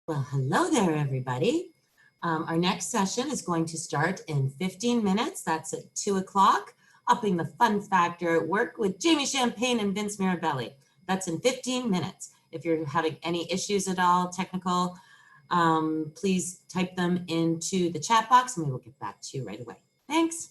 Well, hello there, everybody. Our next session is going to start in 15 minutes. That's at 2 o'clock. Upping the fun factor at work with Jamie Champagne and Vince Mirabelli. That's in 15 minutes. If you're having any issues at all, technical, please type them into the chat box and we will get back to you right away. Thanks.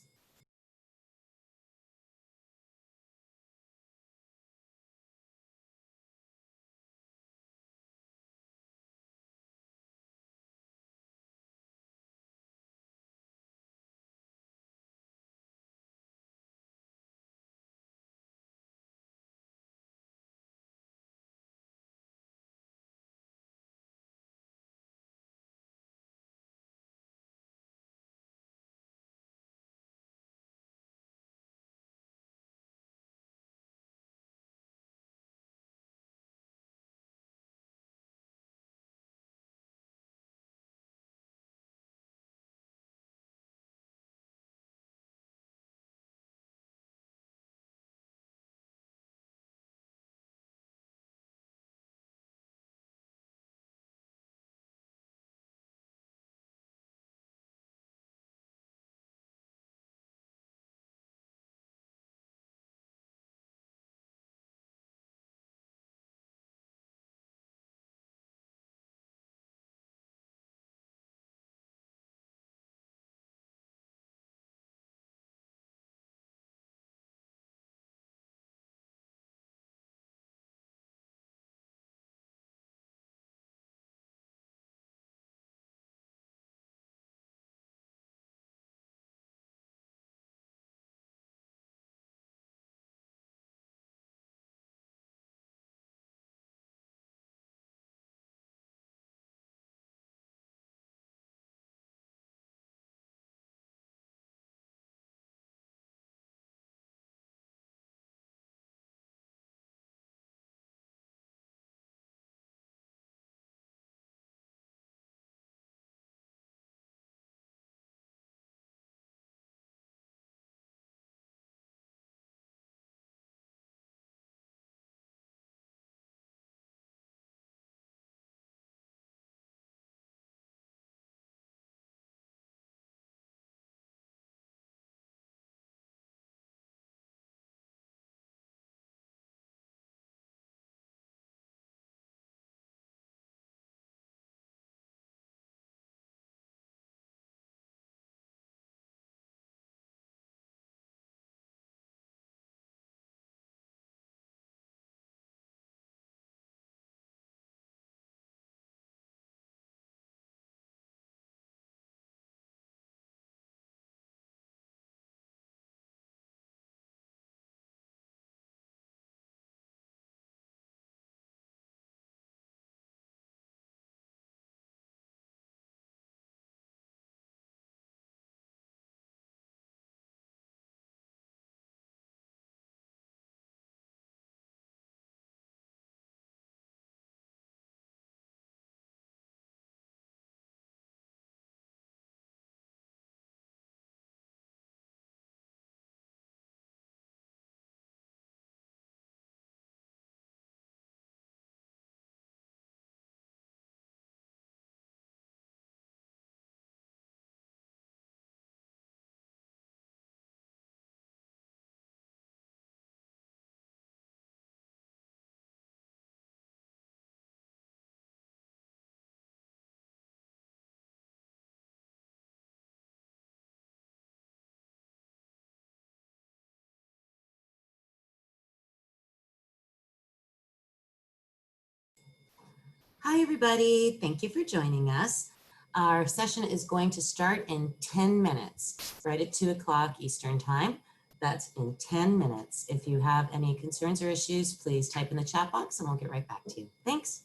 Hi, everybody. Thank you for joining us. Our session is going to start in 10 minutes, right at 2 o'clock Eastern Time. That's in 10 minutes. If you have any concerns or issues, please type in the chat box and we'll get right back to you. Thanks.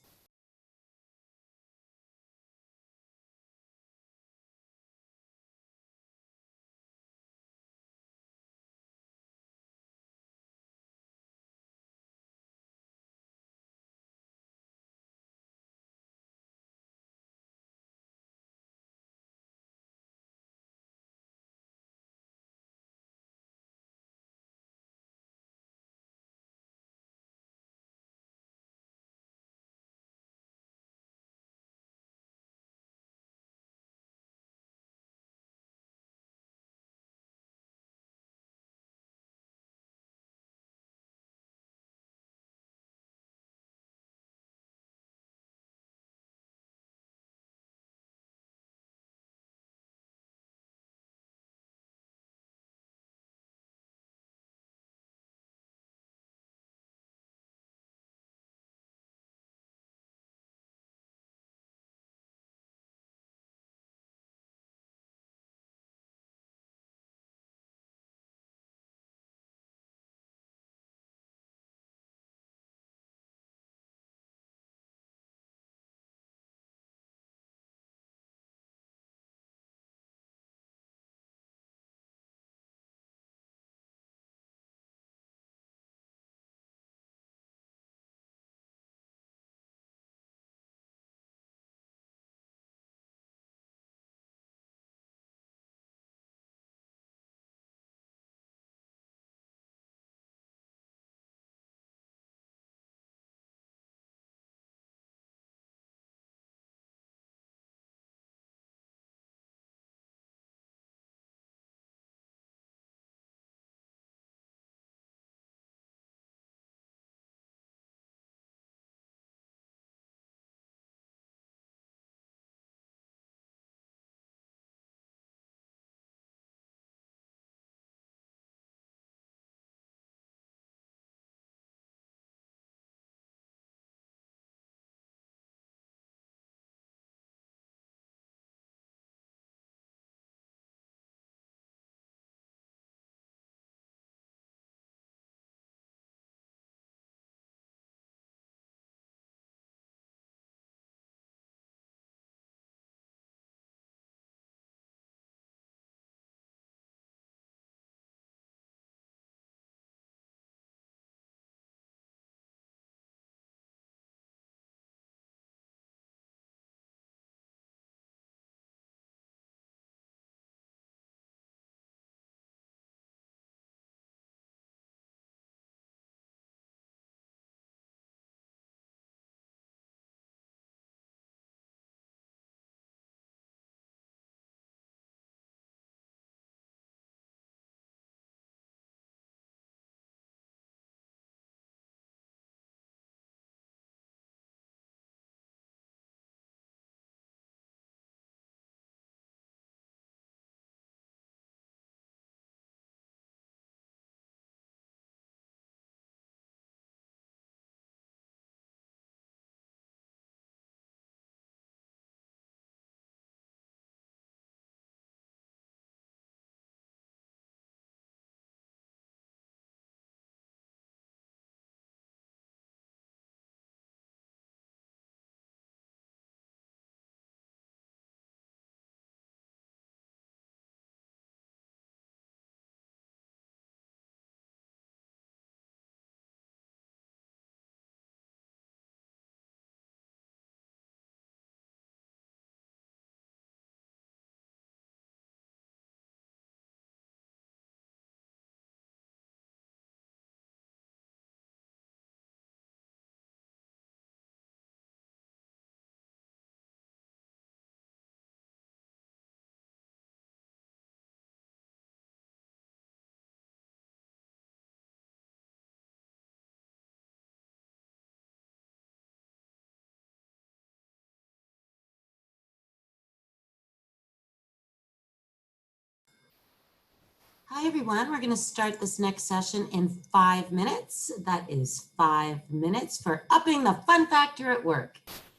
Hi, everyone. We're going to start this next session in 5 minutes. That is 5 minutes for upping the fun factor at work.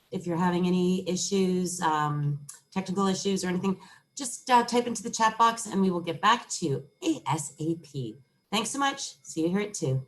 If you're having any issues, technical issues or anything, just type into the chat box and we will get back to you ASAP. Thanks so much. See you here at 2.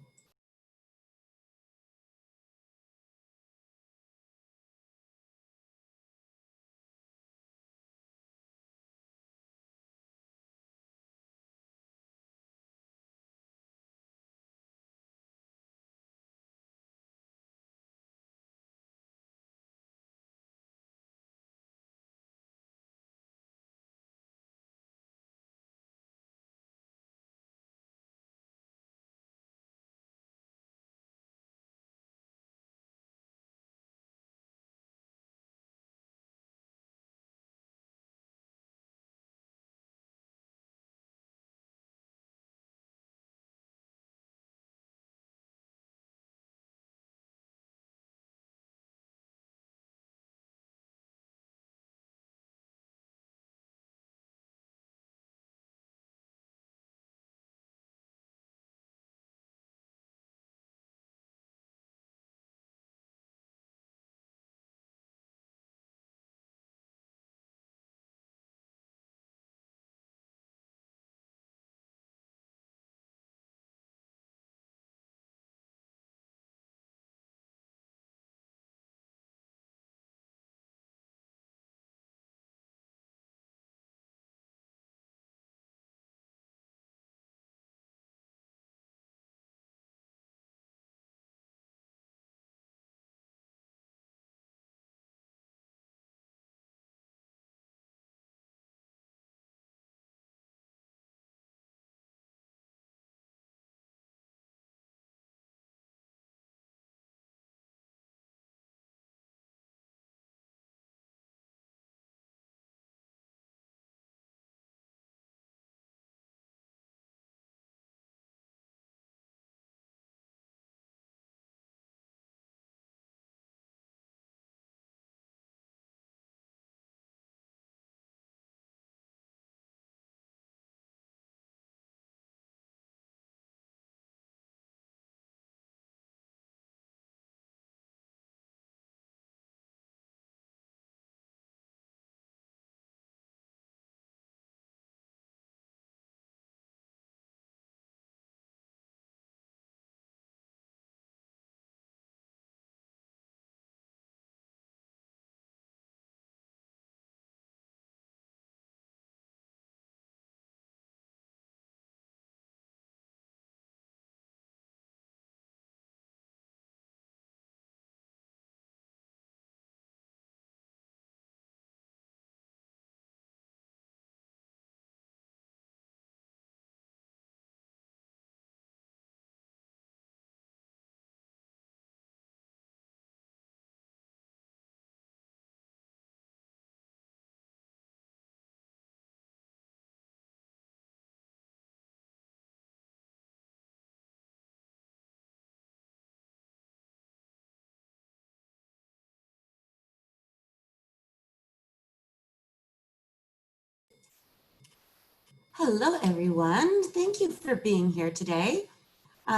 Hello, everyone. Thank you for being here today.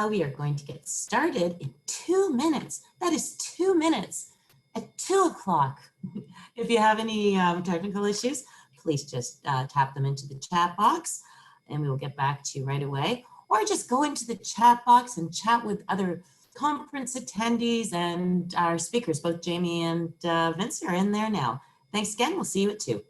We are going to get started in 2 minutes. That is 2 minutes at 2 o'clock. If you have any technical issues, please just tap them into the chat box and we will get back to you right away. Or just go into the chat box and chat with other conference attendees and our speakers. Both Jamie and Vince are in there now. Thanks again. We'll see you at 2.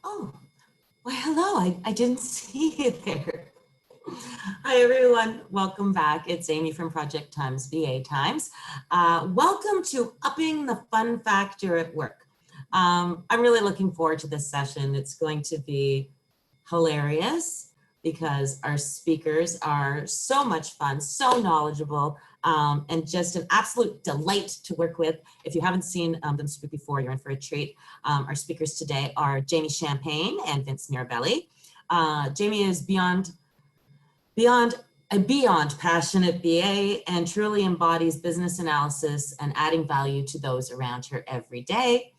Oh, well, hello. I didn't see you there. Hi, everyone. Welcome back. It's Amy from Project Times VA Times. Welcome to Upping the Fun Factor at Work. I'm really looking forward to this session. It's going to be hilarious because our speakers are so much fun, so knowledgeable, and just an absolute delight to work with. If you haven't seen them speak before, you're in for a treat. Our speakers today are Jamie Champagne and Vince Mirabelli. Jamie is beyond passionate BA and truly embodies business analysis and adding value to those around her every day.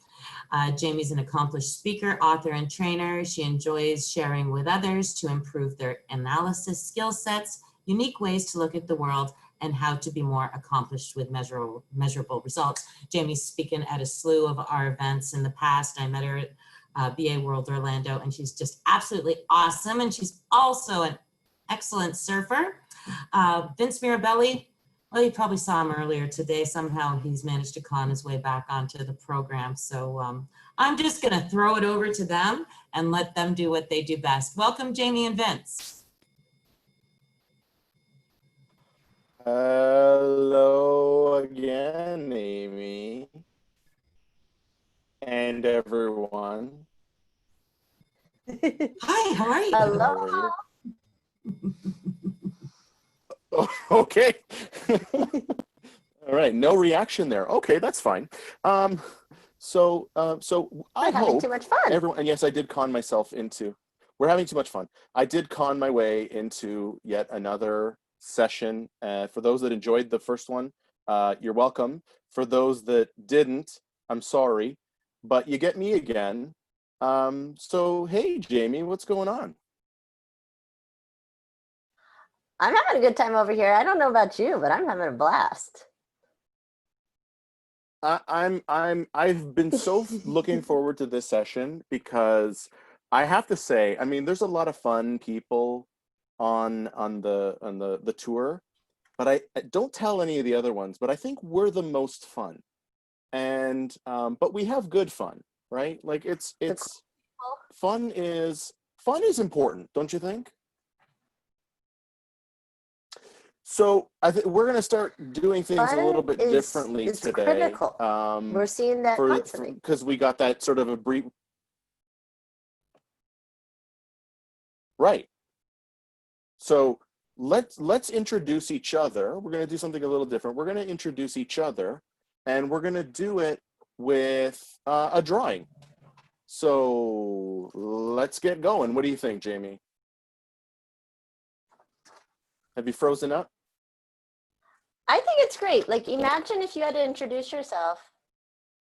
Jamie's an accomplished speaker, author, and trainer. She enjoys sharing with others to improve their analysis skill sets, unique ways to look at the world, and how to be more accomplished with measurable results. Jamie's speaking at a slew of our events in the past. I met her at BA World Orlando, and she's just absolutely awesome. And she's also an excellent surfer. Vince Mirabelli, well, you probably saw him earlier today. Somehow he's managed to con his way back onto the program. So I'm just gonna throw it over to them and let them do what they do best. Welcome, Jamie and Vince. Hello again, Amy, and everyone. Hi, how are you? Hello. How are you? Oh, okay. All right, no reaction there. Okay, that's fine. So I hope too much fun. Everyone, and yes, I did con myself into. We're having too much fun. I did con my way into yet another session. For those that enjoyed the first one, you're welcome. For those that didn't, I'm sorry, but you get me again. So hey, Jamie, what's going on? I'm having a good time over here. I don't know about you, but I'm having a blast. I've been so looking forward to this session because I have to say, I mean, there's a lot of fun people on the tour, but I don't tell any of the other ones, but I think we're the most fun. And but we have good fun, right? Like it's fun is important, don't you think? So I think we're going to start doing things a little bit differently today. Critical. We're seeing that constantly because we got that sort of a brief. Right. So let's introduce each other. We're going to do something a little different. We're going to introduce each other, and we're going to do it with a drawing. So let's get going. What do you think, Jamie? Have you frozen up? I think it's great. Like, imagine if you had to introduce yourself.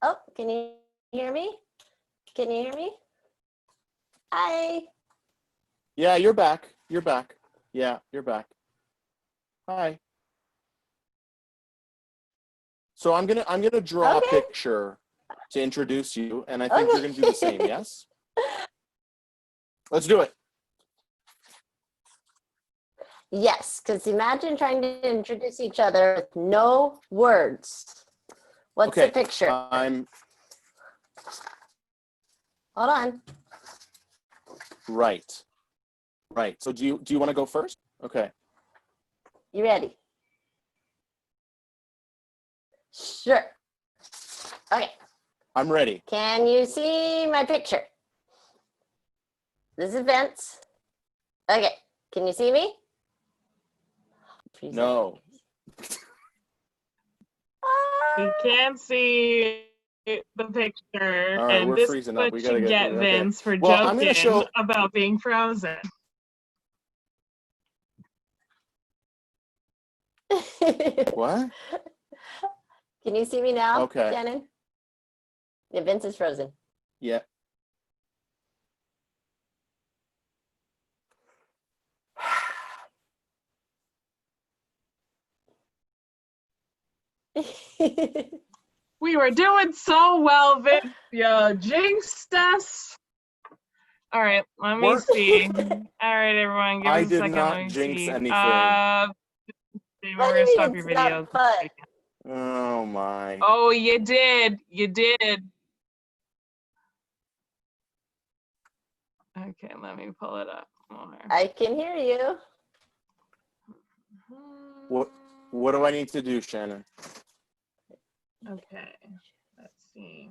Oh, can you hear me? Can you hear me? Hi. Yeah, you're back. You're back. Yeah, you're back. Hi. So I'm gonna draw a picture to introduce you, and I think you're gonna do the same. Yes. Let's do it. Yes, because imagine trying to introduce each other with no words. What's the picture? Hold on. Right. Right. So do you want to go first? Okay. You ready? Sure. Okay. I'm ready. Can you see my picture? This is Vince. Okay. Can you see me? No. We can't see the picture, All right, and we're this freezing is up. what you get, Vince, for I'm gonna joking about being frozen. What? Can you see me now, Okay. Shannon? Yeah, Vince is frozen. Yeah. We were doing so well, Vince. You jinxed us. All right, let me see. All right, everyone, give us a second. I did not jinx anything. We're gonna stop your video. Oh my. Oh, you did. You did. Okay, let me pull it up more. I can hear you. What do I need to do, Shannon? Okay, let's see.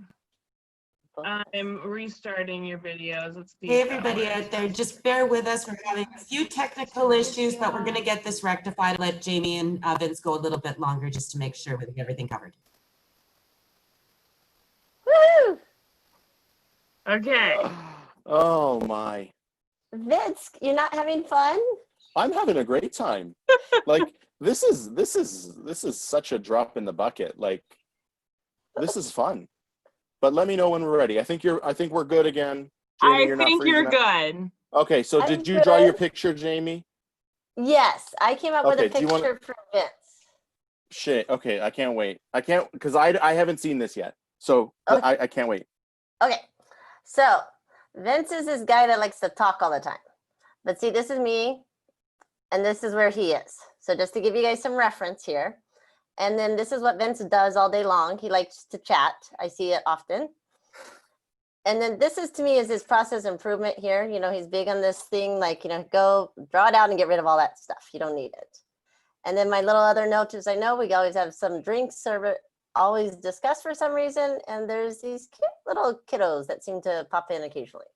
I'm restarting your videos. Let's see. Hey, if that everybody works. out there, just bear with us. We're having a few technical issues, but we're going to get this rectified. Let Jamie and Vince go a little bit longer just to make sure we get everything covered. Woo! Okay. Oh my. Vince, you're not having fun? I'm having a great time. Like this is such a drop in the bucket. Like this is fun. But let me know when we're ready. I think we're good again. Jamie, I you're not think freezing you're up. good. Okay, so I'm did you draw your good. picture, Jamie? Yes, I came up with a Okay, do you picture wanna- for Vince. Shit. Okay, I can't wait. I can't because I haven't seen this yet. So Okay. I can't wait. Okay, so Vince is this guy that likes to talk all the time. But see, this is me, and this is where he is. So just to give you guys some reference here. And then this is what Vince does all day long. He likes to chat. I see it often. And then this is, to me, is his process improvement here. You know, he's big on this thing, like, you know, go draw it out and get rid of all that stuff. You don't need it. And then my little other note is, I know we always have some drinks served, always discussed for some reason. And there's these cute little kiddos that seem to pop in occasionally.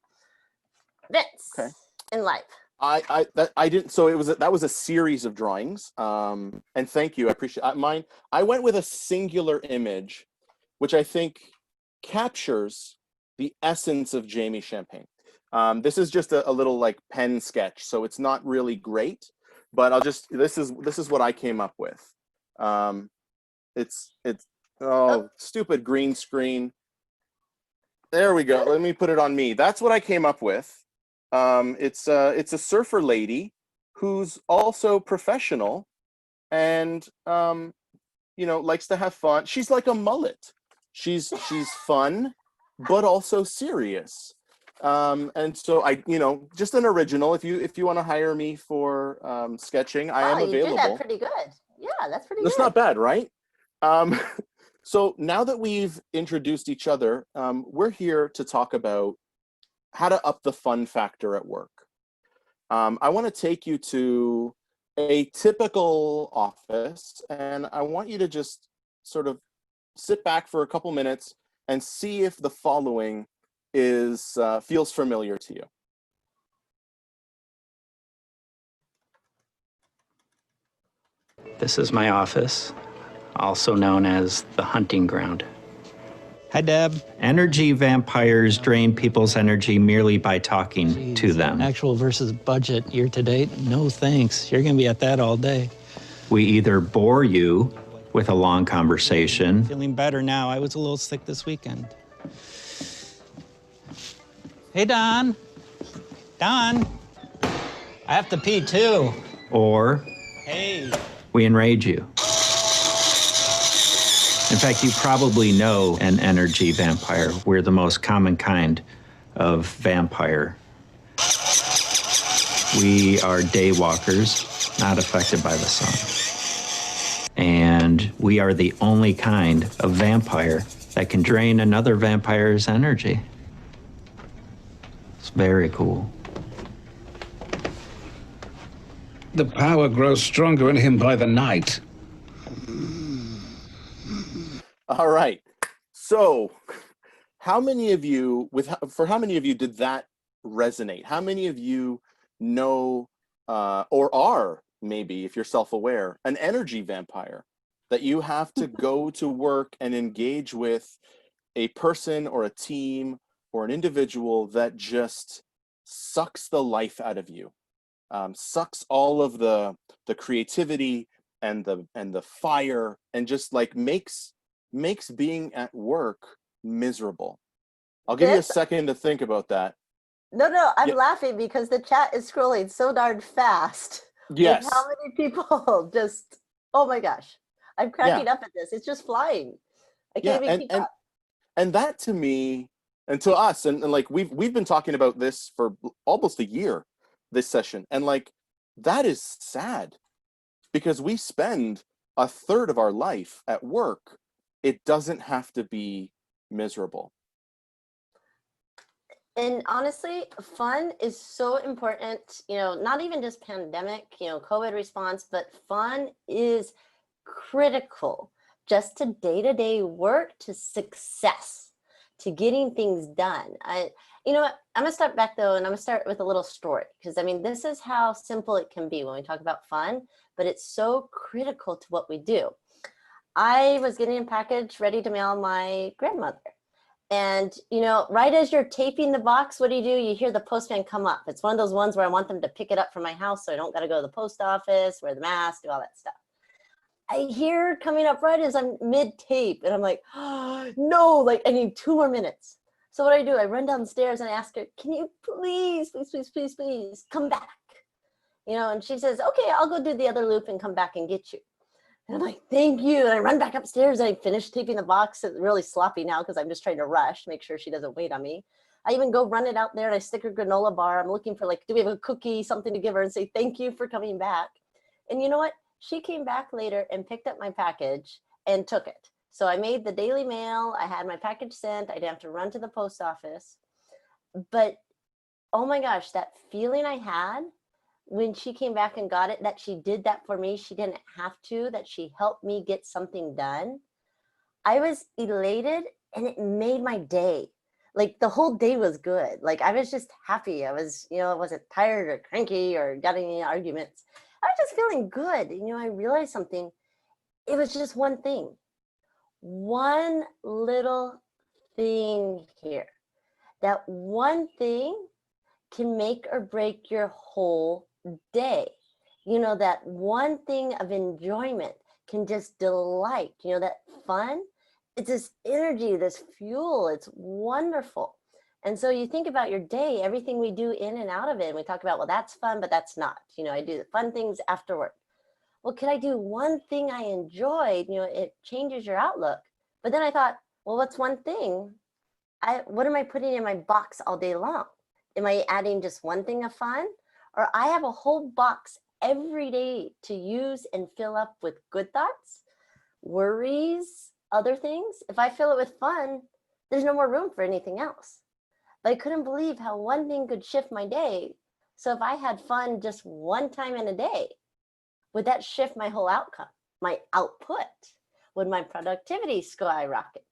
Vince, Okay. in life. I didn't. So that was a series of drawings. And thank you. I appreciate mine. I went with a singular image, which I think captures the essence of Jamie Champagne. This is just a little like pen sketch, so it's not really great, but this is what I came up with. It's stupid green screen. There we go. Let me put it on me. That's what I came up with. It's a surfer lady who's also professional and you know, likes to have fun. She's like a mullet. She's fun, but also serious. And so just an original. If you want to hire me for sketching, I am you available. did that pretty good. Yeah, that's pretty That's good. not bad, right? So now that we've introduced each other, we're here to talk about how to up the fun factor at work. I want to take you to a typical office, and I want you to just sort of sit back for a couple minutes and see if the following feels familiar to you. This is my office, also known as the hunting ground. Hi, Deb. Energy vampires drain people's energy merely by talking to them. Actual versus budget year to date? No thanks. You're going to be at that all day. We either bore you with a long conversation. Feeling better now. I was a little sick this weekend. Hey, Don. Don. I have to pee too. Or Hey. we enrage you. In fact, you probably know an energy vampire. We're the most common kind of vampire. We are day walkers, not affected by the sun. And we are the only kind of vampire that can drain another vampire's energy. It's very cool. The power grows stronger in him by the night. All right. So, how many of you did that resonate? How many of you know or are, maybe if you're self-aware, an energy vampire, that you have to go to work and engage with a person or a team or an individual that just sucks the life out of you, sucks all of the creativity and the fire, and just like makes being at work miserable. I'll give you a second to think about that. No, I'm Yeah. laughing because the chat is scrolling so darn fast. Yes. With how many people just, oh my gosh. I'm cracking up at this. It's just flying. I can't even keep up. And that to me, and to us, and like we've been talking about this for almost a year, this session, and like that is sad because we spend a third of our life at work. It doesn't have to be miserable. And honestly, fun is so important, not even just pandemic, COVID response, but fun is critical just to day-to-day work, to success, to getting things done. You know what, I'm gonna start back though, and I'm gonna start with a little story, because I mean, this is how simple it can be when we talk about fun, but it's so critical to what we do. I was getting a package ready to mail my grandmother. And, right as you're taping the box, what do? You hear the postman come up. It's one of those ones where I want them to pick it up from my house so I don't got to go to the post office, wear the mask, do all that stuff. I hear coming up right as I'm mid-tape, and I'm like, oh, no, like I need 2 more minutes. So what do? I run downstairs and I ask her, can you please come back? And she says, okay, I'll go do the other loop and come back and get you. And I'm like, thank you. And I run back upstairs and I finish taping the box. It's really sloppy now because I'm just trying to rush, make sure she doesn't wait on me. I even go run it out there and I stick her granola bar. I'm looking for like, do we have a cookie, something to give her and say, thank you for coming back. And you know what? She came back later and picked up my package and took it. So I made the Daily Mail. I had my package sent. I didn't have to run to the post office. But oh my gosh, that feeling I had when she came back and got it, that she did that for me, she didn't have to, that she helped me get something done. I was elated and it made my day. Like the whole day was good. Like I was just happy. I was, I wasn't tired or cranky or got any arguments. I was just feeling good. I realized something. It was just one thing. One little thing here. That one thing can make or break your whole day. That one thing of enjoyment can just delight, that fun, it's this energy, this fuel, it's wonderful. And so you think about your day, everything we do in and out of it, and we talk about, well, that's fun, but that's not, I do the fun things afterward. Well, could I do one thing I enjoyed? It changes your outlook. But then I thought, well, what's one thing? What am I putting in my box all day long? Am I adding just one thing of fun? Or I have a whole box every day to use and fill up with good thoughts, worries, other things. If I fill it with fun, there's no more room for anything else. But I couldn't believe how one thing could shift my day. So if I had fun just one time in a day, would that shift my whole outcome, my output? Would my productivity skyrocket?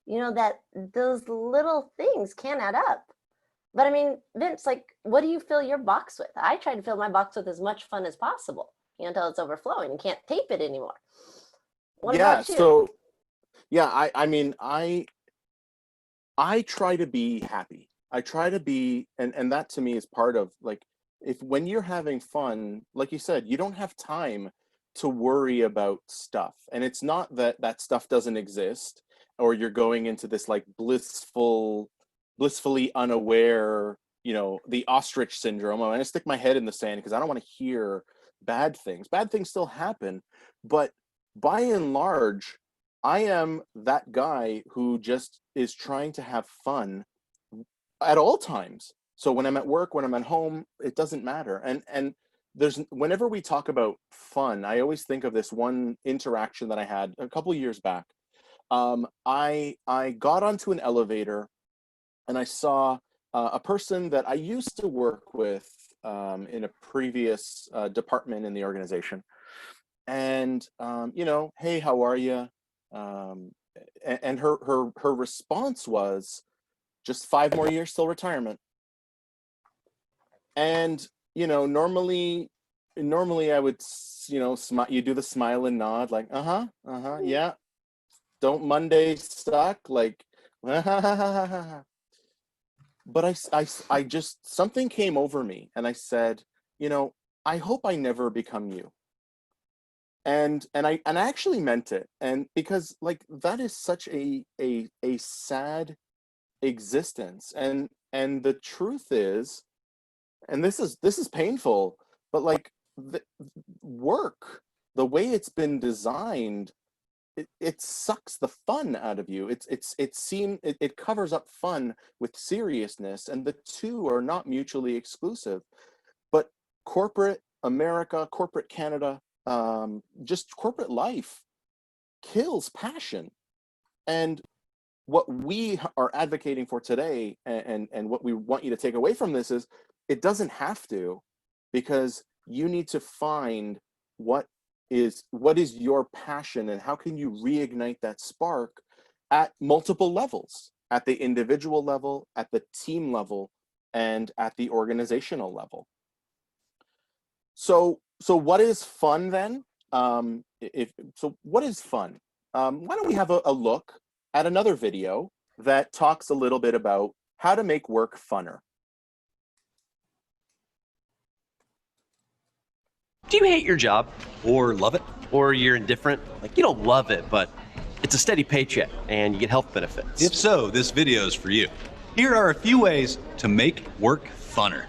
That those little things can add up. But I mean, Vince, like, what do you fill your box with? I try to fill my box with as much fun as possible, until it's overflowing and can't tape it anymore. What about you? So, yeah, I mean, I try to be happy. I try to be, and that to me is part of, like, when you're having fun, like you said, you don't have time to worry about stuff. And it's not that that stuff doesn't exist, or you're going into this like blissfully unaware, the ostrich syndrome. I'm gonna stick my head in the sand because I don't want to hear bad things. Bad things still happen, but by and large, I am that guy who just is trying to have fun at all times. So when I'm at work, when I'm at home, it doesn't matter. And whenever we talk about fun, I always think of this one interaction that I had a couple of years back. I got onto an elevator and I saw a person that I used to work with in a previous department in the organization. And, hey, how are you? And her response was, just 5 more years till retirement. And, normally I would, smile, you do the smile and nod, like, yeah. Don't Mondays suck? Like, but I just, something came over me and I said, I hope I never become you. And I actually meant it. And because like, that is such a sad existence. And the truth is, and this is painful, but like the work, the way it's been designed, it sucks the fun out of you. It covers up fun with seriousness, and the two are not mutually exclusive. But corporate America, corporate Canada, just corporate life kills passion. And what we are advocating for today, and what we want you to take away from this is, it doesn't have to, because you need to find what is your passion, and how can you reignite that spark at multiple levels, at the individual level, at the team level, and at the organizational level. So what is fun then? What is fun? Why don't we have a look at another video that talks a little bit about how to make work funner. Do you hate your job? Or love it? Or you're indifferent? Like, you don't love it, but it's a steady paycheck and you get health benefits. If so, this video is for you. Here are a few ways to make work funner.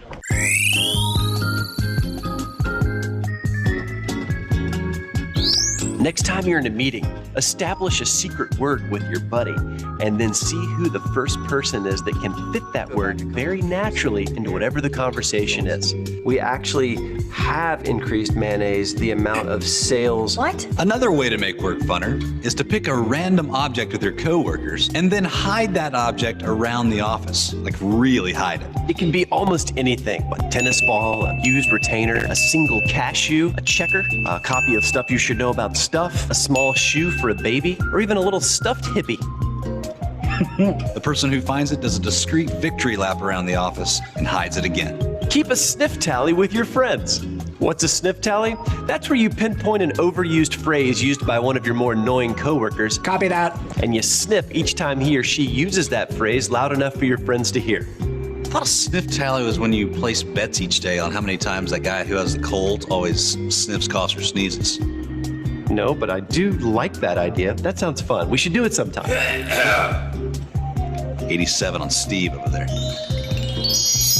Next time you're in a meeting, establish a secret word with your buddy and then see who the first person is that can fit that word very naturally into whatever the conversation is. We actually have increased mayonnaise the amount of sales. What? Another way to make work funner is to pick a random object with your coworkers and then hide that object around the office, like really hide it. It can be almost anything: a tennis ball, a used retainer, a single cashew, a checker, a copy of Stuff You Should Know About Stuff, a small shoe for a baby, or even a little stuffed hippie. The person who finds it does a discreet victory lap around the office and hides it again. Keep a sniff tally with your friends. What's a sniff tally? That's where you pinpoint an overused phrase used by one of your more annoying coworkers. Copy that. And you sniff each time he or she uses that phrase loud enough for your friends to hear. I thought a sniff tally was when you place bets each day on how many times that guy who has the cold always sniffs, coughs, or sneezes. No, but I do like that idea. That sounds fun. We should do it sometime. 87 on Steve over there.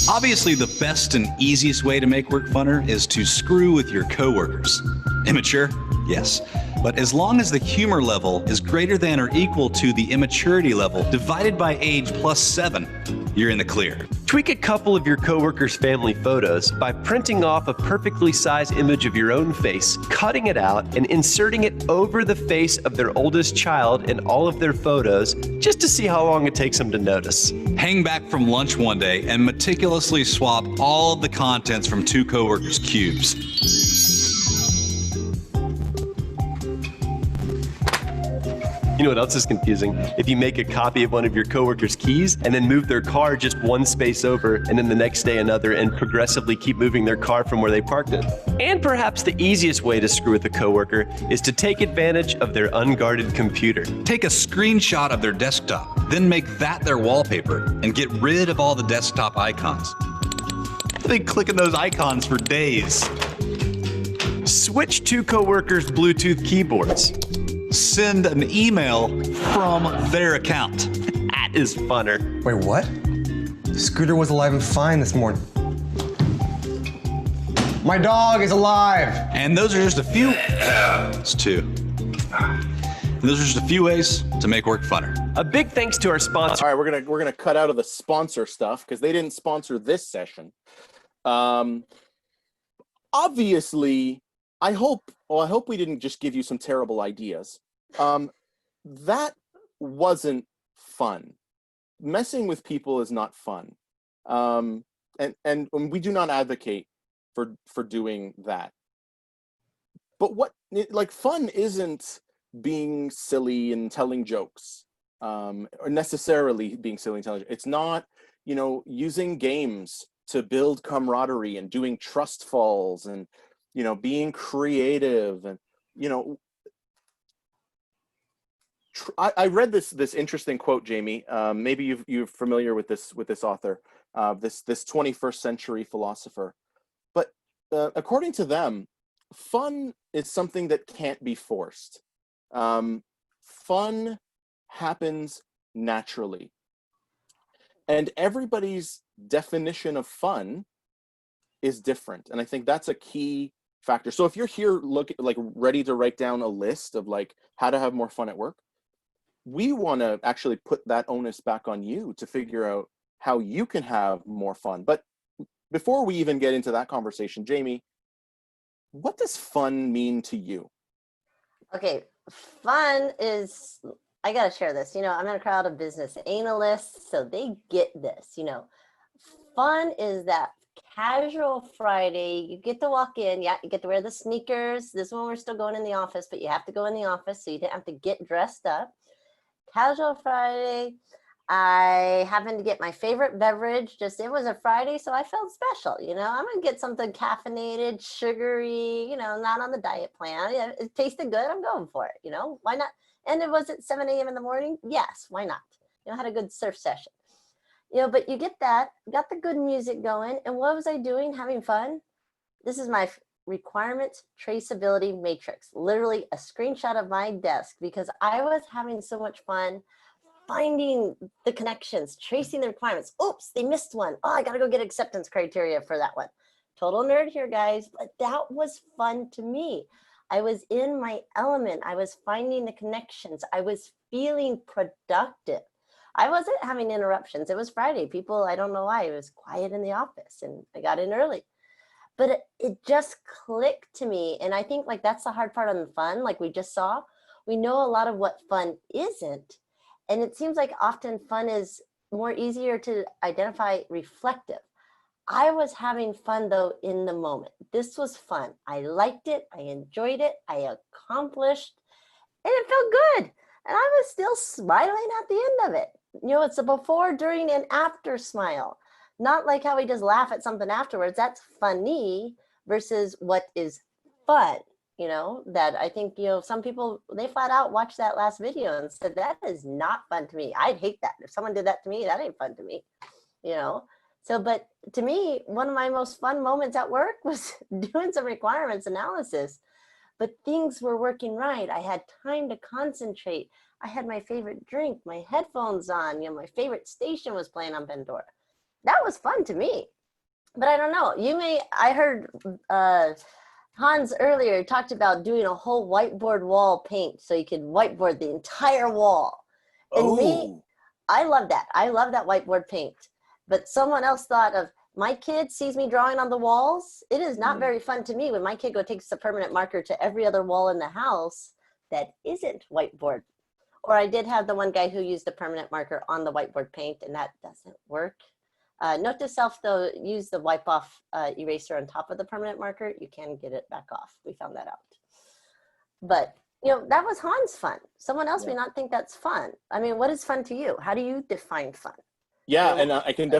Obviously, the best and easiest way to make work funner is to screw with your coworkers. Immature? Yes. But as long as the humor level is greater than or equal to the immaturity level divided by age plus 7, you're in the clear. Tweak a couple of your coworkers' family photos by printing off a perfectly sized image of your own face, cutting it out, and inserting it over the face of their oldest child in all of their photos, just to see how long it takes them to notice. Hang back from lunch one day and meticulously swap all of the contents from two coworkers' cubes. You know what else is confusing? If you make a copy of one of your coworkers' keys and then move their car just one space over and then the next day another and progressively keep moving their car from where they parked it. And perhaps the easiest way to screw with a coworker is to take advantage of their unguarded computer. Take a screenshot of their desktop, then make that their wallpaper and get rid of all the desktop icons. They click on those icons for days. Switch two coworkers' Bluetooth keyboards. Send an email from their account. That is funner. Wait, what? Scooter was alive and fine this morning. My dog is alive! And those are just a few. It's 2. And those are just a few ways to make work funner. A big thanks to our sponsor. All right, we're gonna cut out of the sponsor stuff because they didn't sponsor this session. Obviously, I hope we didn't just give you some terrible ideas. That wasn't fun. Messing with people is not fun. And we do not advocate for doing that. But fun isn't being silly and telling jokes, or necessarily being silly and telling jokes. It's not, using games to build camaraderie and doing trust falls and, being creative and, I read this interesting quote, Jamie. Maybe you're familiar with this author, this 21st century philosopher. But according to them, fun is something that can't be forced. Fun happens naturally, and everybody's definition of fun is different. And I think that's a key factor. So if you're here ready to write down a list of how to have more fun at work, we want to actually put that onus back on you to figure out how you can have more fun. But before we even get into that conversation, Jamie, what does fun mean to you? Okay, fun is, I got to share this. You know, I'm in a crowd of business analysts, so they get this. You know, fun is that casual Friday. You get to walk in. Yeah, you get to wear the sneakers. This one we're still going in the office, but you have to go in the office, so you didn't have to get dressed up. Casual Friday. I happened to get my favorite beverage. Just it was a Friday, so I felt special. You know, I'm gonna get something caffeinated, sugary. You know, not on the diet plan. Yeah, it tasted good. I'm going for it. You know, why not? And it was at 7 a.m. in the morning. Yes, why not? You know, had a good surf session. You know, but you get that, got the good music going. And what was I doing? Having fun. This is my requirements traceability matrix. Literally a screenshot of my desk because I was having so much fun finding the connections, tracing the requirements. Oops, they missed one. Oh, I got to go get acceptance criteria for that one. Total nerd here, guys, but that was fun to me. I was in my element. I was finding the connections. I was feeling productive. I wasn't having interruptions. It was Friday. People, I don't know why, it was quiet in the office and I got in early. But it just clicked to me. And I think like that's the hard part on the fun, like we just saw. We know a lot of what fun isn't. And it seems like often fun is more easier to identify reflective. I was having fun though in the moment. This was fun. I liked it. I enjoyed it. I accomplished and it felt good. And I was still smiling at the end of it. You know, it's a before, during, and after smile. Not like how we just laugh at something afterwards. That's funny versus what is fun. You know, that I think, you know, some people, they flat out watched that last video and said, that is not fun to me. I'd hate that. If someone did that to me, that ain't fun to me, you know? So, but to me, one of my most fun moments at work was doing some requirements analysis, but things were working right. I had time to concentrate. I had my favorite drink, my headphones on, you know, my favorite station was playing on Pandora. That was fun to me. But I don't know, I heard, Hans earlier talked about doing a whole whiteboard wall paint so you could whiteboard the entire wall. And me, I love that. I love that whiteboard paint. But someone else thought of, my kid sees me drawing on the walls. It is not very fun to me when my kid takes a permanent marker to every other wall in the house that isn't whiteboard. Or I did have the one guy who used a permanent marker on the whiteboard paint and that doesn't work. Note to self though, use the wipe off eraser on top of the permanent marker. You can get it back off. We found that out. But you know, that was Hans fun. Someone else may not think that's fun. I mean, what is fun to you? How do you define fun? Yeah, and I can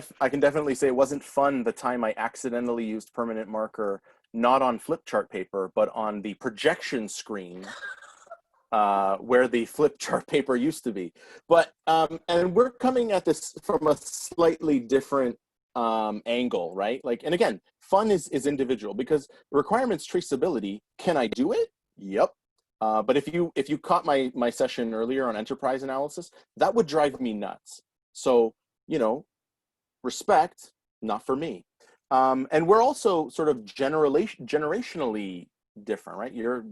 definitely say it wasn't fun the time I accidentally used permanent marker, not on flip chart paper, but on the projection screen where the flip chart paper used to be. But and we're coming at this from a slightly different angle, right? Like, and again, fun is individual because requirements traceability. Can I do it? Yep. But if you caught my session earlier on enterprise analysis, that would drive me nuts. So, you know, respect, not for me. And we're also sort of generationally different, right? You're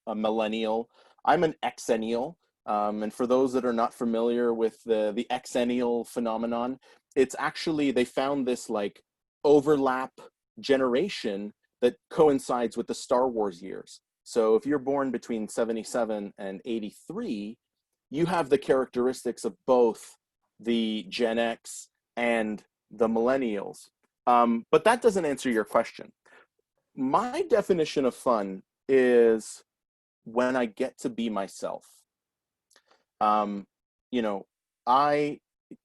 a millennial. I'm an exennial. And for those that are not familiar with the exennial phenomenon, it's actually, they found this like overlap generation that coincides with the Star Wars years. So if you're born between 77 and 83, you have the characteristics of both the Gen X and the millennials. But that doesn't answer your question. My definition of fun is when I get to be myself. You know, I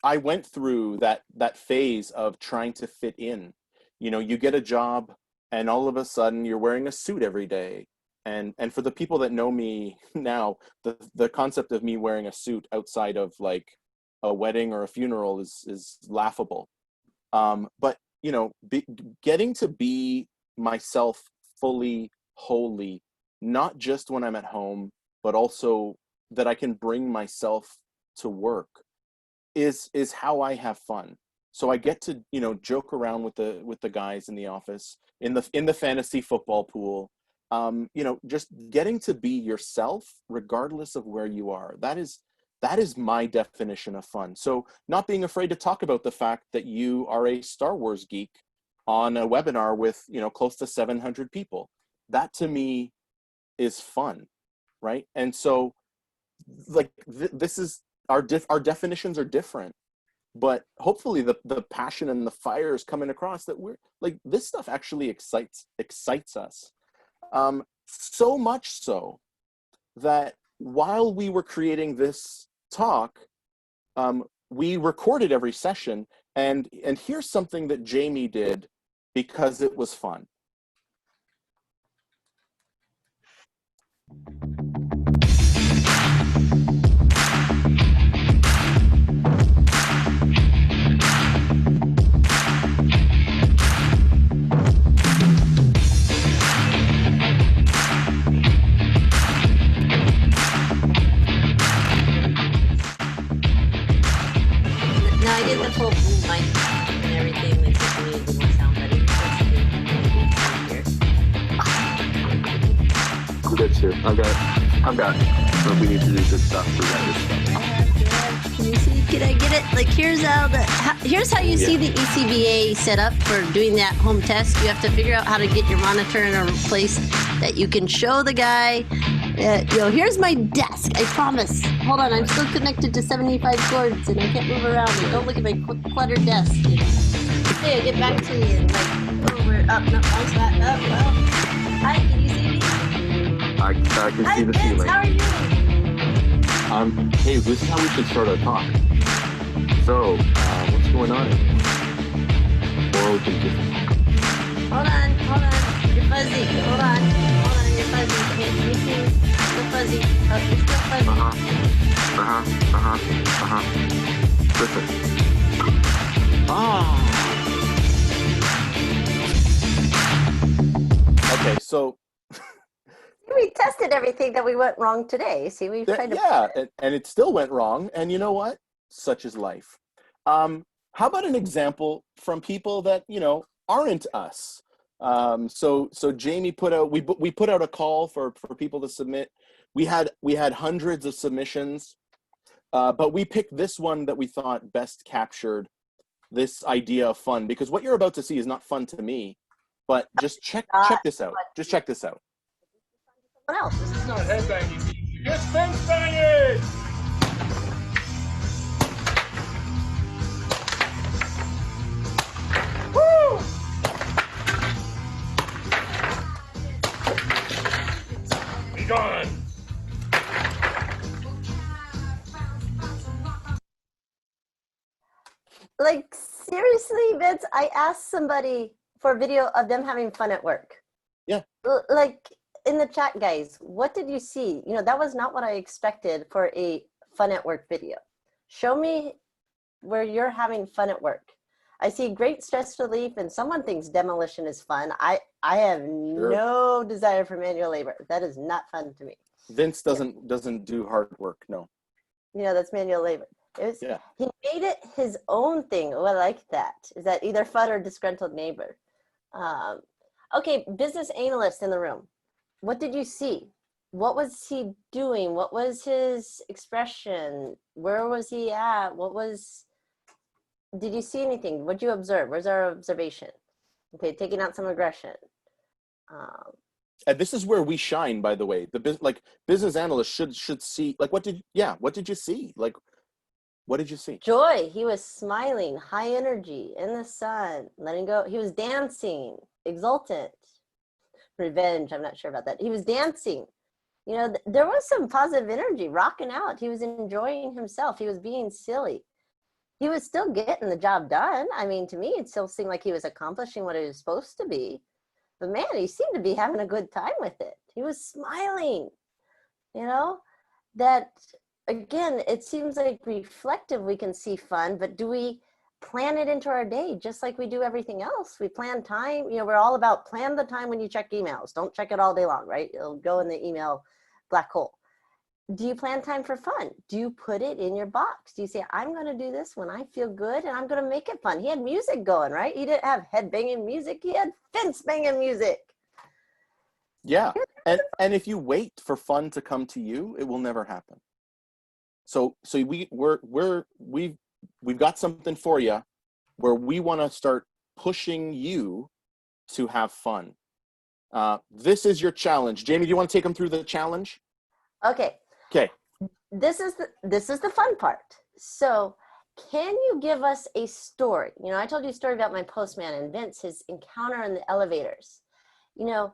went through that phase of trying to fit in. You know, you get a job and all of a sudden you're wearing a suit every day. And for the people that know me now, the concept of me wearing a suit outside of like a wedding or a funeral is laughable. But you know, getting to be myself fully, wholly, not just when I'm at home, but also that I can bring myself to work is how I have fun. So I get to, you know, joke around with the guys in the office, in the fantasy football pool. You know, just getting to be yourself regardless of where you are. That is my definition of fun. So not being afraid to talk about the fact that you are a Star Wars geek on a webinar with, you know, close to 700 people. That to me is fun, right? And so like this is our definitions are different, but hopefully the passion and the fire is coming across that we're like, this stuff actually excites us. So much so that while we were creating this talk, we recorded every session, and here's something that Jamie did because it was fun. No, I did the full mic and everything. Like, just need to more sound, but it's I'm good too. I've got. So we need to do good stuff. We got good stuff. Can you see? Can I get it? Like, here's how you see the ECBA set up for doing that home test. You have to figure out how to get your monitor in a place that you can show the guy. Here's my desk. I promise. Hold on, I'm still connected to 75 cords and I can't move around. And don't look at my cluttered desk. Hey, get back to me and like over, up, no, wrong spot, up, well. Hi, can you see me? I can see the Vince, ceiling. how are you? Hey, this is how we should start our talk. So, what's going on? Or we can just... Hold on, you're fuzzy. Hold on, you're fuzzy. Okay, me too. Still fuzzy. Oh, you're still fuzzy. Listen. Okay, so... We tested everything that we went wrong today. See, we tried to... Yeah, and it still went wrong. And you know what? Such is life. How about an example from people that, aren't us? So Jamie put out, we put out a call for people to submit. We had hundreds of submissions, but we picked this one that we thought best captured this idea of fun, because what you're about to see is not fun to me, but just check this out. Just check this out. Someone else. This is not headbanging. It's fence banging! Woo! Be gone! Like, seriously, Vince, I asked somebody for a video of them having fun at work. Yeah. Like, in the chat, guys, what did you see? That was not what I expected for a fun at work video. Show me where you're having fun at work. I see great stress relief, and someone thinks demolition is fun. I have no desire for manual labor. That is not fun to me. Vince doesn't do hard work, no. That's manual labor. He made it his own thing. Oh, I like that. Is that either fun or disgruntled neighbor? Okay, business analyst in the room. What did you see? What was he doing? What was his expression? Where was he at? Did you see anything? What did you observe? Where's our observation? Okay, taking out some aggression. And this is where we shine, by the way. Business analysts should see, what did you see? What did you see? Joy. He was smiling, high energy, in the sun, letting go. He was dancing, exultant. Revenge, I'm not sure about that. He was dancing. There was some positive energy, rocking out. He was enjoying himself. He was being silly. He was still getting the job done. I mean, to me, it still seemed like he was accomplishing what he was supposed to be. But man, he seemed to be having a good time with it. He was smiling, that, again, it seems like reflective, we can see fun, but do we plan it into our day just like we do everything else? We plan time. We're all about plan the time when you check emails. Don't check it all day long, right? It'll go in the email black hole. Do you plan time for fun? Do you put it in your box? Do you say, I'm going to do this when I feel good and I'm going to make it fun? He had music going, right? He didn't have head banging music. He had fence banging music. Yeah. And if you wait for fun to come to you, it will never happen. So we've got something for you where we want to start pushing you to have fun. This is your challenge. Jamie, do you want to take them through the challenge? Okay. this is the fun part. So can you give us a story? You know, I told you a story about my postman and Vince, his encounter in the elevators. You know,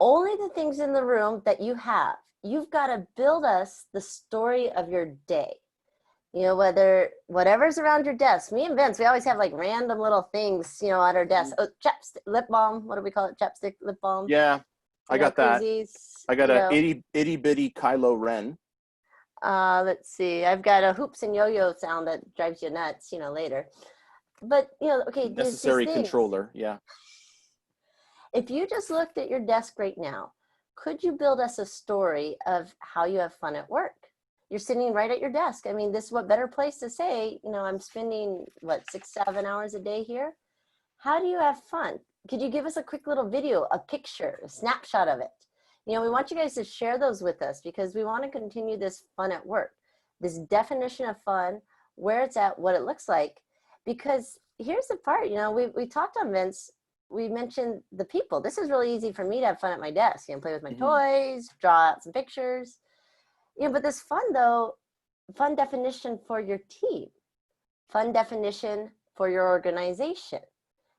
only the things in the room that you have. You've got to build us the story of your day. You know, whatever's around your desk. Me and Vince, we always have like random little things, you know, at our desk. Oh, chapstick, lip balm. What do we call it? Chapstick, lip balm. Yeah, I got that. Koozies, I got a itty bitty Kylo Ren. Let's see. I've got a hoops and yo-yo sound that drives you nuts, you know, later. But, you know, okay. Necessary controller, yeah. If you just looked at your desk right now, could you build us a story of how you have fun at work? You're sitting right at your desk. I mean, this is what better place to say, you know, I'm spending, 6-7 hours a day here. How do you have fun? Could you give us a quick little video, a picture, a snapshot of it? You know, we want you guys to share those with us because we want to continue this fun at work, this definition of fun, where it's at, what it looks like. Because here's the part, you know, we talked on Vince, we mentioned the people. This is really easy for me to have fun at my desk, you know, play with my toys, draw out some pictures. You know, but this fun though, fun definition for your team, fun definition for your organization.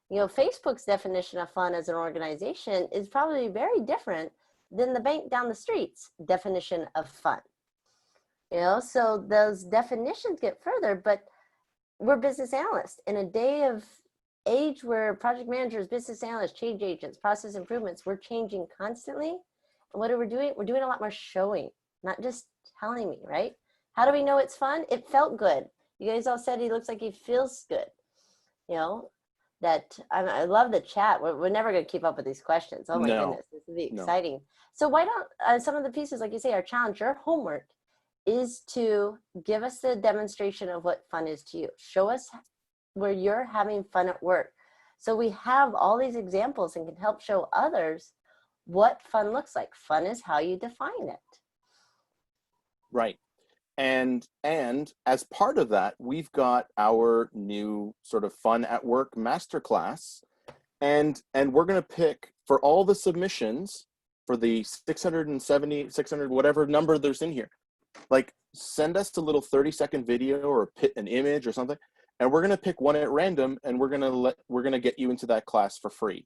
You know, Facebook's definition of fun as an organization is probably very different than the bank down the street's definition of fun. You know, so those definitions get further, but we're business analysts in a day of age where project managers, business analysts, change agents, process improvements, we're changing constantly. And what are we doing? We're doing a lot more showing, not just telling me, right? How do we know it's fun? It felt good. You guys all said he looks like he feels good. You know, that I love the chat. We're never going to keep up with these questions. Oh my goodness, this will be exciting. So why don't some of the pieces, like you say, our challenge, your homework is to give us the demonstration of what fun is to you. Show us where you're having fun at work. So we have all these examples and can help show others what fun looks like. Fun is how you define it. Right. And as part of that, we've got our new sort of fun at work masterclass. And we're going to pick for all the submissions for the 670, 600, whatever number there's in here, like send us a little 30-second video or an image or something. And we're going to pick one at random and we're going to get you into that class for free.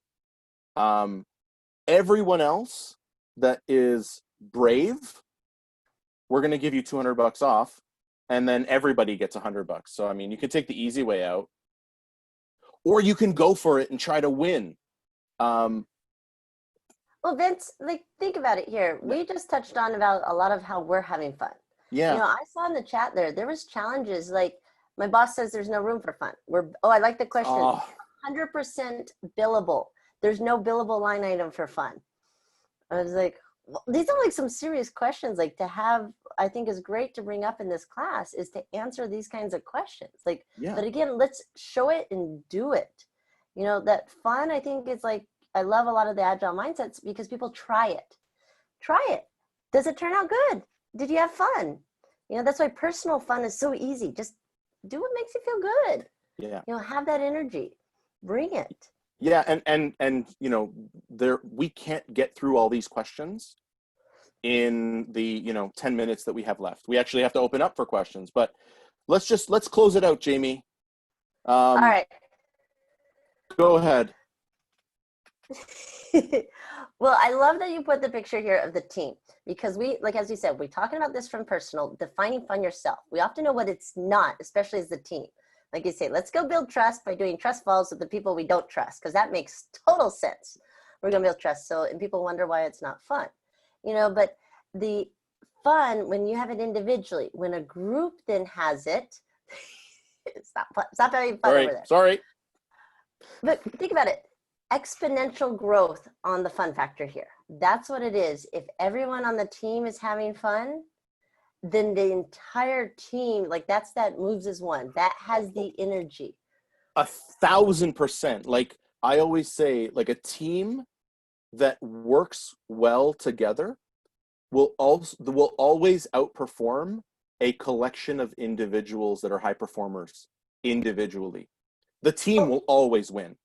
Everyone else that is brave, we're going to give you $200 off, and then everybody gets $100. So, I mean, you can take the easy way out, or you can go for it and try to win. Well, Vince, like, think about it here. We just touched on about a lot of how we're having fun. Yeah. You know, I saw in the chat there was challenges. Like, my boss says there's no room for fun. I like the question. 100% billable. There's no billable line item for fun. I was like, well, these are like some serious questions. Like to have, I think is great to bring up in this class is to answer these kinds of questions. Like, but again, let's show it and do it. You know, that fun, I think is like, I love a lot of the agile mindsets because people try it. Try it. Does it turn out good? Did you have fun? You know, that's why personal fun is so easy. Just do what makes you feel good. Yeah. You know, have that energy. Bring it. Yeah, and you know, we can't get through all these questions in the 10 minutes that we have left. We actually have to open up for questions, but let's close it out, Jamie. All right. Go ahead. Well, I love that you put the picture here of the team because as you said, we're talking about this from personal, defining fun yourself. We often know what it's not, especially as the team. Like you say, let's go build trust by doing trust falls with the people we don't trust, because that makes total sense. We're going to build trust. And people wonder why it's not fun. You know, but the fun, when you have it individually, when a group then has it, it's not fun. It's not very fun over there. Sorry. But think about it. Exponential growth on the fun factor here. That's what it is. If everyone on the team is having fun, then the entire team, like that moves as one. That has the energy. 1,000%. Like I always say, like a team that works well together will always outperform a collection of individuals that are high performers individually. The team will always win.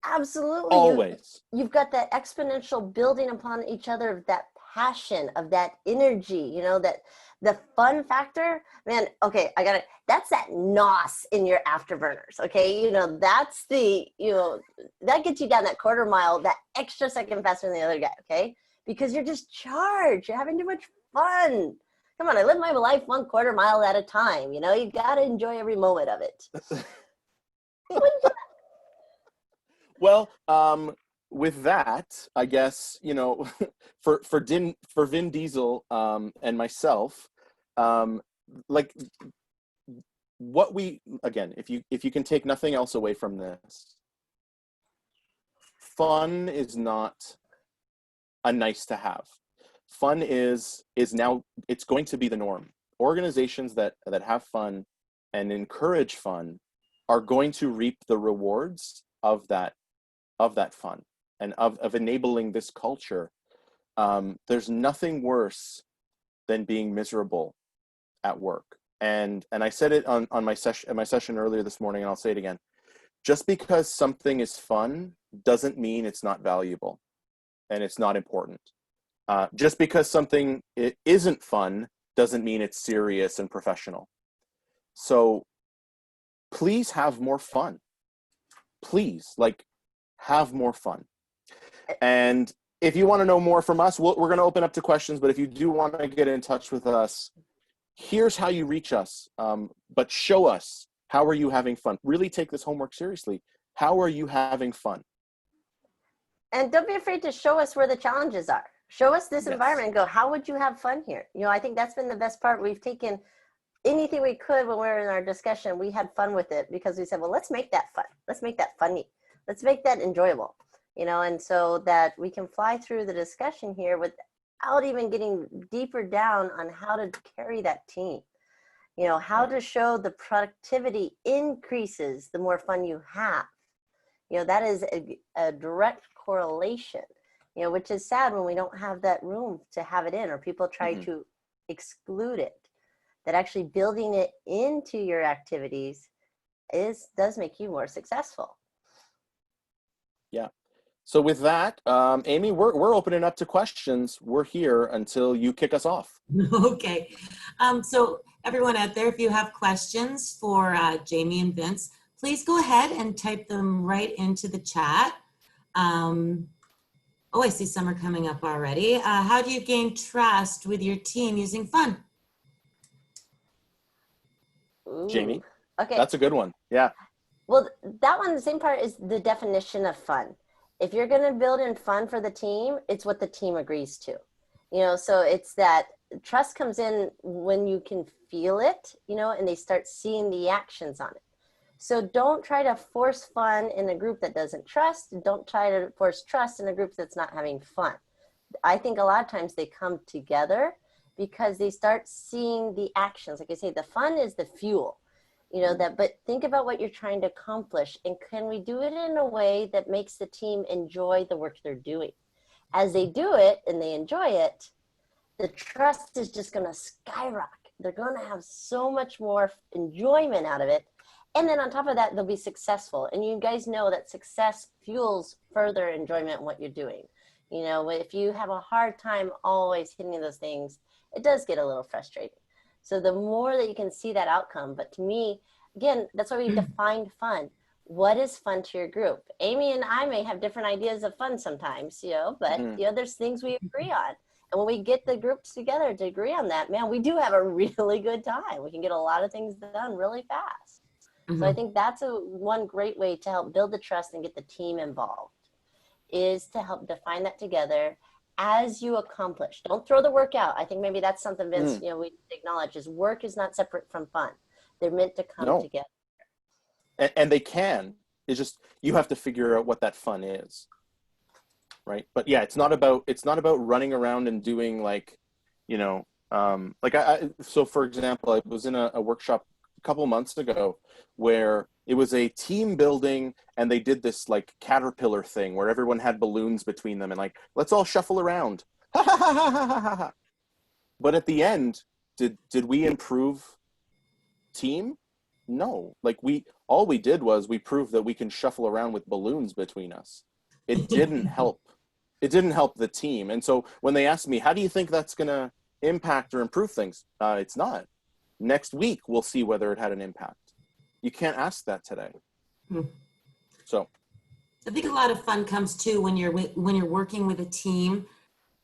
Absolutely. Always. You've got that exponential building upon each other of that passion, of that energy, you know, that the fun factor, man, okay, that's that NOS in your afterburners, okay? You know, that's the, you know, that gets you down that quarter mile, that extra second faster than the other guy, okay? Because you're just charged, you're having too much fun. Come on, I live my life 1/4 mile at a time, you know, you gotta enjoy every moment of it. Well, with that, I guess, you know, for Vin Diesel and myself, like what we, again, if you can take nothing else away from this, fun is not a nice to have. Fun is now, it's going to be the norm. Organizations that have fun and encourage fun are going to reap the rewards of that fun and of enabling this culture. There's nothing worse than being miserable at work. And I said it on my session earlier this morning, and I'll say it again. Just because something is fun doesn't mean it's not valuable and it's not important. Just because something isn't fun doesn't mean it's serious and professional. So please have more fun. Please, like, have more fun. And if you want to know more from us, we're going to open up to questions, but if you do want to get in touch with us, here's how you reach us. But show us, how are you having fun? Really take this homework seriously. How are you having fun? And don't be afraid to show us where the challenges are. Show us this environment and go, how would you have fun here? You know, I think that's been the best part. We've taken anything we could when we were in our discussion. We had fun with it because we said, well, let's make that fun. Let's make that funny. Let's make that enjoyable, you know, and so that we can fly through the discussion here without even getting deeper down on how to carry that team. You know, how to show the productivity increases the more fun you have. You know, that is a direct correlation, you know, which is sad when we don't have that room to have it in, or people try to exclude it. That actually building it into your activities does make you more successful. Yeah. So with that, Amy, we're opening up to questions. We're here until you kick us off. Okay. So everyone out there, if you have questions for Jamie and Vince, please go ahead and type them right into the chat. Oh, I see some are coming up already. How do you gain trust with your team using fun? Ooh. Jamie, okay, that's a good one. Yeah. Well, that one, the same part is the definition of fun. If you're going to build in fun for the team, it's what the team agrees to. You know, so it's that trust comes in when you can feel it, you know, and they start seeing the actions on it. So don't try to force fun in a group that doesn't trust. Don't try to force trust in a group that's not having fun. I think a lot of times they come together because they start seeing the actions. Like I say, the fun is the fuel. You know, that, but think about what you're trying to accomplish, and can we do it in a way that makes the team enjoy the work they're doing? As they do it and they enjoy it, the trust is just going to skyrocket. They're going to have so much more enjoyment out of it. And then on top of that, they'll be successful. And you guys know that success fuels further enjoyment in what you're doing. You know, if you have a hard time always hitting those things, it does get a little frustrating. So the more that you can see that outcome, but to me, again, that's why we define fun. What is fun to your group? Amy and I may have different ideas of fun sometimes, you know, but you know, there's things we agree on. And when we get the groups together to agree on that, man, we do have a really good time. We can get a lot of things done really fast. So I think that's one great way to help build the trust and get the team involved, is to help define that together as you accomplish. Don't throw the work out. I think maybe that's something, Vince, you know, we acknowledge is work is not separate from fun. They're meant to come together. And they can. It's just, you have to figure out what that fun is. Right. But yeah, it's not about running around and doing, like, you know, like so for example, I was in a workshop a couple months ago where it was a team building, and they did this like caterpillar thing where everyone had balloons between them and like, let's all shuffle around. But at the end, did we improve team? No. Like all we did was we proved that we can shuffle around with balloons between us. It didn't help. it didn't help the team. And so when they asked me, how do you think that's going to impact or improve things? It's not. Next week, we'll see whether it had an impact. You can't ask that today. So I think a lot of fun comes too when you're working with a team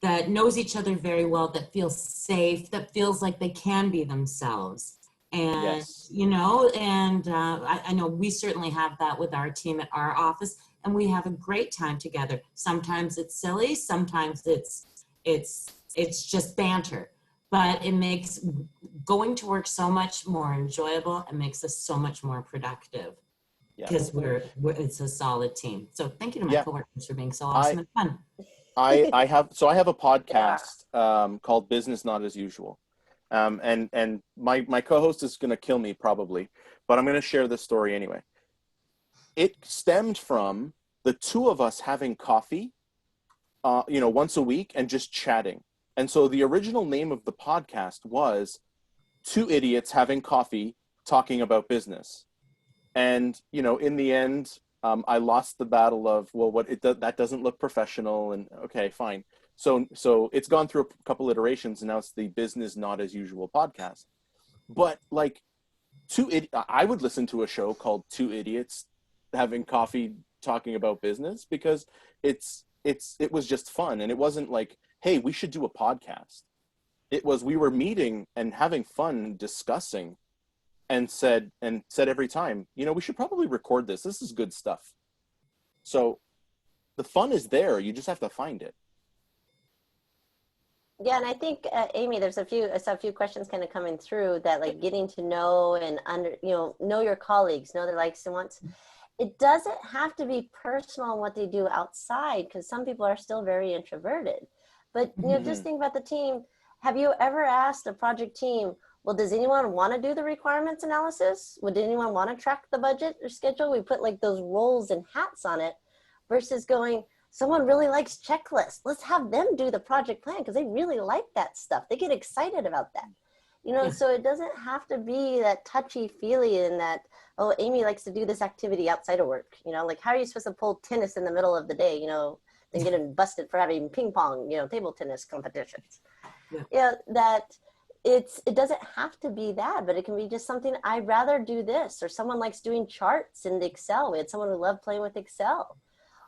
that knows each other very well, that feels safe, that feels like they can be themselves. And, yes. you know, and I know we certainly have that with our team at our office, and we have a great time together. Sometimes it's silly, sometimes it's just banter, but it makes going to work so much more enjoyable and makes us so much more productive. Because it's a solid team. So thank you to my coworkers for being so awesome and fun. I have a podcast called Business Not As Usual. And my co-host is going to kill me probably, but I'm going to share this story anyway. It stemmed from the two of us having coffee, once a week and just chatting. And so the original name of the podcast was Two Idiots Having Coffee Talking About Business. And, in the end, I lost the battle of, that doesn't look professional, and okay, fine. So it's gone through a couple iterations, and now it's the Business Not As Usual podcast. But like, I would listen to a show called Two Idiots Having Coffee Talking About Business, because it was just fun. And it wasn't like, hey, we should do a podcast. It was, we were meeting and having fun discussing, and said every time, we should probably record this. This is good stuff. So the fun is there. You just have to find it. Yeah, and I think Amy, there's I saw a few questions kind of coming through that, like, getting to know and know your colleagues, know their likes and wants. It doesn't have to be personal in what they do outside, because some people are still very introverted. But just think about the team. Have you ever asked a project team, well, does anyone want to do the requirements analysis? Would anyone want to track the budget or schedule? We put like those roles and hats on it, versus going, someone really likes checklists. Let's have them do the project plan, because they really like that stuff. They get excited about that. So it doesn't have to be that touchy-feely and that, oh, Amy likes to do this activity outside of work. Like, how are you supposed to pull tennis in the middle of the day, then getting busted for having ping pong, table tennis competitions. It doesn't have to be that, but it can be just something, I'd rather do this, or someone likes doing charts in Excel. We had someone who loved playing with Excel.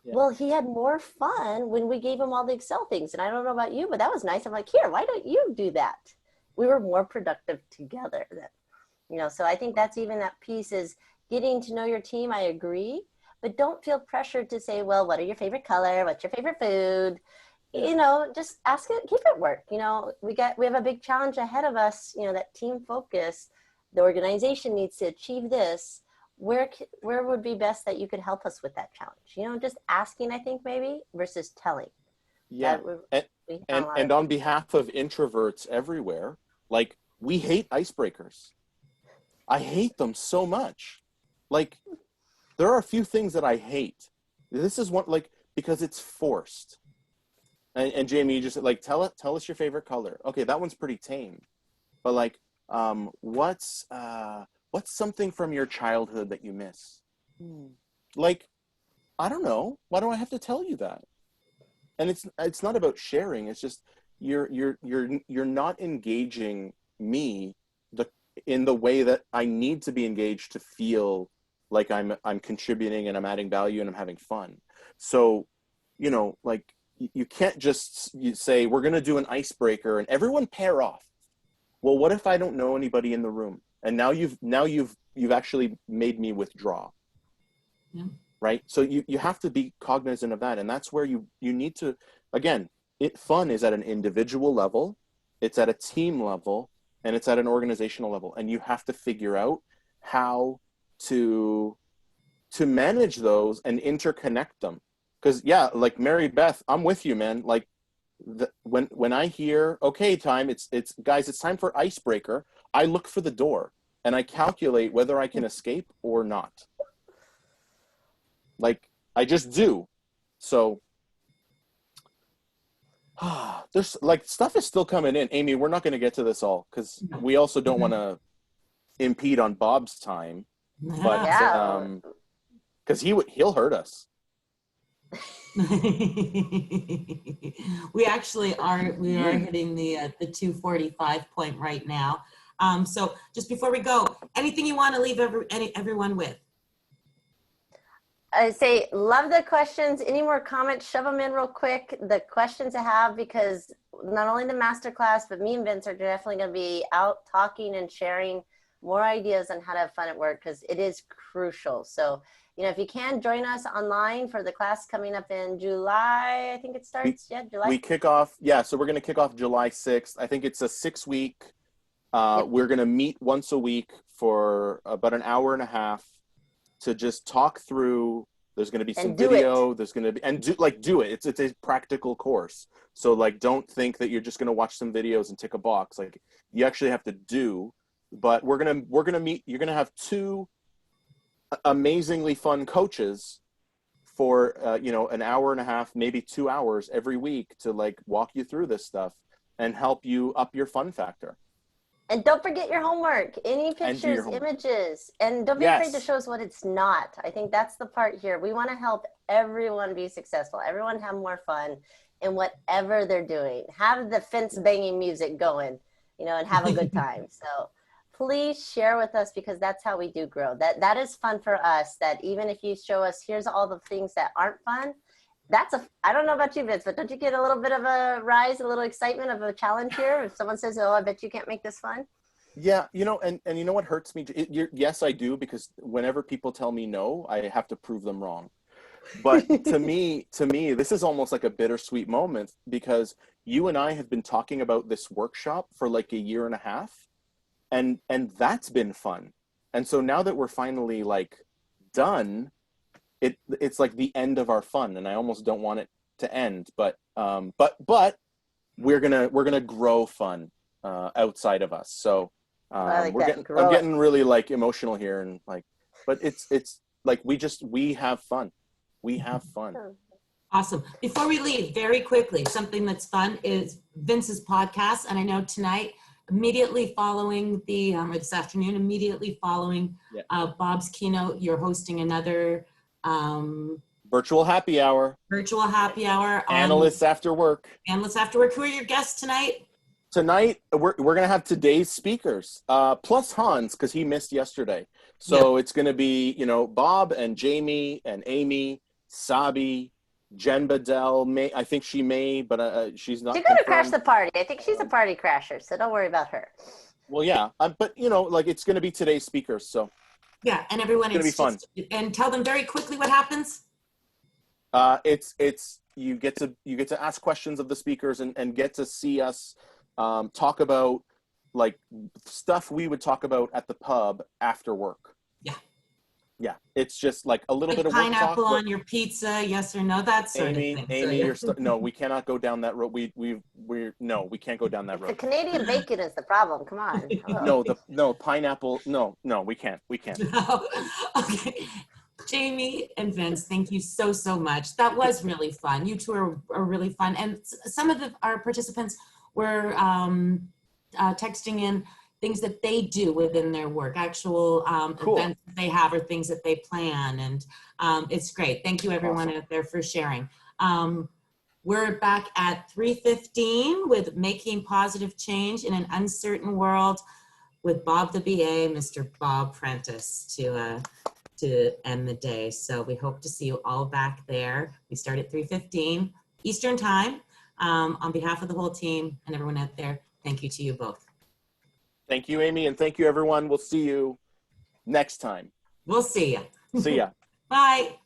Yeah. Well, he had more fun when we gave him all the Excel things. And I don't know about you, but that was nice. I'm like, here, why don't you do that? We were more productive together then. So I think that's even that piece is getting to know your team. I agree, but don't feel pressured to say, well, what are your favorite color? What's your favorite food? Just ask it, keep it work. We have a big challenge ahead of us, that team focus, the organization needs to achieve this. Where would be best that you could help us with that challenge? Just asking, I think, maybe, versus telling. Yeah. And on behalf of introverts everywhere, like, we hate icebreakers. I hate them so much. Like, there are a few things that I hate. This is one, like, because it's forced. And Jamie, you just like, tell us your favorite color. Okay, that one's pretty tame. But like, what's something from your childhood that you miss? Like, I don't know. Why do I have to tell you that? And it's not about sharing. It's just you're not engaging me in the way that I need to be engaged to feel like I'm contributing and I'm adding value and I'm having fun. So, like, you can't just say, we're going to do an icebreaker and everyone pair off. Well, what if I don't know anybody in the room? And now you've actually made me withdraw. Yeah. Right? So you have to be cognizant of that. And that's where you need to, again, fun is at an individual level, it's at a team level, and it's at an organizational level. And you have to figure out how to manage those and interconnect them. Because, yeah, like Mary Beth, I'm with you, man. Like, when I hear, okay, it's guys, it's time for icebreaker, I look for the door and I calculate whether I can escape or not. Like, I just do. So, there's, like, stuff is still coming in. Amy, we're not going to get to this all because we also don't want to impede on Bob's time. But, because he'll hurt us. We actually are, we are hitting the 2:45 point right now. So just before we go, anything you want to leave everyone with? I say, love the questions. Any more comments, shove them in real quick. The questions I have, because not only the masterclass, but me and Vince are definitely going to be out talking and sharing more ideas on how to have fun at work, because it is crucial. So, you know, if you can join us online for the class coming up in July, I think it starts. July. We kick off. Yeah. So we're going to kick off July 6th. I think it's a 6-week. We're going to meet once a week for about an hour and a half to just talk through. There's going to be some video. There's going to be, and do it. It's a practical course. So like, don't think that you're just going to watch some videos and tick a box. Like, you actually have to do. But we're going to meet. You're going to have 2 amazingly fun coaches for you know, an hour and a half, maybe 2 hours every week to like walk you through this stuff and help you up your fun factor. And don't forget your homework, any pictures, images, and don't be afraid to show us what it's not. I think that's the part here. We want to help everyone be successful, everyone have more fun in whatever they're doing. Have the fence banging music going, you know, and have a good time. So please share with us, because that's how we do grow. That is fun for us, that even if you show us, here's all the things that aren't fun, I don't know about you, Vince, but don't you get a little bit of a rise, a little excitement of a challenge here? If someone says, oh, I bet you can't make this fun. Yeah, you know, and you know what hurts me? Yes, I do, because whenever people tell me no, I have to prove them wrong. But to me, this is almost like a bittersweet moment, because you and I have been talking about this workshop for like 1.5 years, and that's been fun. And so now that we're finally like done, it's like the end of our fun, and I almost don't want it to end. But we're gonna grow fun outside of us. So I'm getting really like emotional here, and like, but it's like we have fun. We have fun. Awesome. Before we leave, very quickly, something that's fun is Vince's podcast, and I know tonight, immediately following the or this afternoon, immediately following Bob's keynote, you're hosting another virtual happy hour. Analysts after work. Who are your guests tonight? Tonight we're gonna have today's speakers plus Hans, because he missed yesterday. So it's gonna be, you know, Bob and Jamie and Amy, Sabi, Jen Bedell. I think she may, but she's not. She's gonna crash the party. I think she's a party crasher, so don't worry about her. Well, yeah, but you know, like, it's gonna be today's speakers, so. Yeah, and everyone, it's gonna be fun. And tell them very quickly what happens. It's you get to ask questions of the speakers and get to see us talk about like stuff we would talk about at the pub after work. Yeah, it's just like a little bit of pineapple work talk, on your pizza, yes or no, that sort of thing. Amy, no, we cannot go down that road. We can't go down that road. The Canadian bacon is the problem. Come on. No pineapple. No, we can't. Okay. Jamie and Vince, thank you so much. That was really fun. You two are really fun, and some of our participants were texting in things that they do within their work, actual events that they have or things that they plan. And it's great. Thank you everyone out there for sharing. We're back at 3:15 with Making Positive Change in an Uncertain World with Bob the BA, Mr. Bob Prentice, to end the day. So we hope to see you all back there. We start at 3:15 Eastern time. On behalf of the whole team and everyone out there, thank you to you both. Thank you, Amy, and thank you, everyone. We'll see you next time. We'll see you. See ya. Bye.